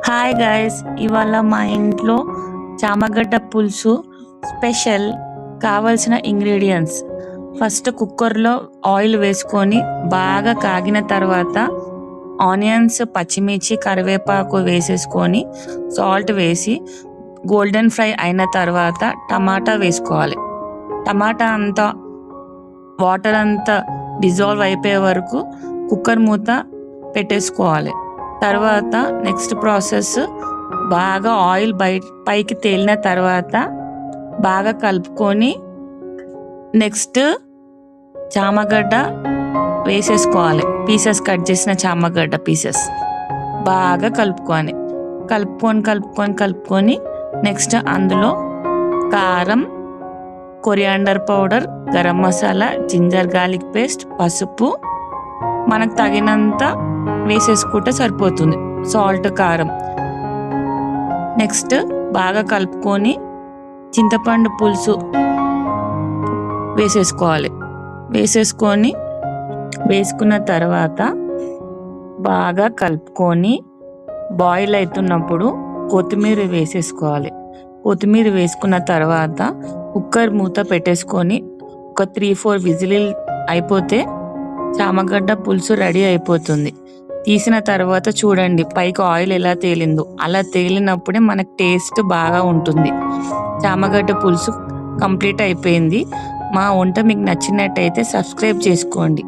Hi guys, ఇవాళ మా ఇంట్లో చామగడ్డ పులుసు స్పెషల్. కావాల్సిన ఇంగ్రీడియంట్స్: ఫస్ట్ కుక్కర్లో ఆయిల్ వేసుకొని బాగా కాగిన తర్వాత ఆనియన్స్, పచ్చిమిర్చి, కరివేపాకు వేసేసుకొని సాల్ట్ వేసి గోల్డెన్ ఫ్రై అయిన తర్వాత టమాటా వేసుకోవాలి. టమాటా అంతా వాటర్ అంతా డిజాల్వ్ అయిపోయే వరకు కుక్కర్ మూత పెట్టేసుకోవాలి. తర్వాత నెక్స్ట్ ప్రాసెస్, బాగా ఆయిల్ పైకి తేలిన తర్వాత బాగా కలుపుకొని నెక్స్ట్ చామగడ్డ వేసేసుకోవాలి. పీసెస్ కట్ చేసిన చామగడ్డ పీసెస్ బాగా కలుపుకొని నెక్స్ట్ అందులో కారం, coriander powder, garam masala, ginger garlic paste, పసుపు మనకు తగినంత వేసేసుకుంటే సరిపోతుంది. సాల్ట్, కారం. నెక్స్ట్ బాగా కలుపుకొని చింతపండు పులుసు వేసుకున్న తర్వాత బాగా కలుపుకొని బాయిల్ అవుతున్నప్పుడు కొత్తిమీర వేసేసుకోవాలి. కొత్తిమీర వేసుకున్న తర్వాత కుక్కర్ మూత పెట్టేసుకొని ఒక 3-4 విజిల్ అయిపోతే చామగడ్డ పులుసు రెడీ అయిపోతుంది. తీసిన తర్వాత చూడండి పైకి ఆయిల్ ఎలా తేలిందో. అలా తేలినప్పుడే మనకు టేస్ట్ బాగా ఉంటుంది. చామగడ్డ పులుసు కంప్లీట్ అయిపోయింది. మా వంట మీకు నచ్చినట్టయితే సబ్స్క్రైబ్ చేసుకోండి.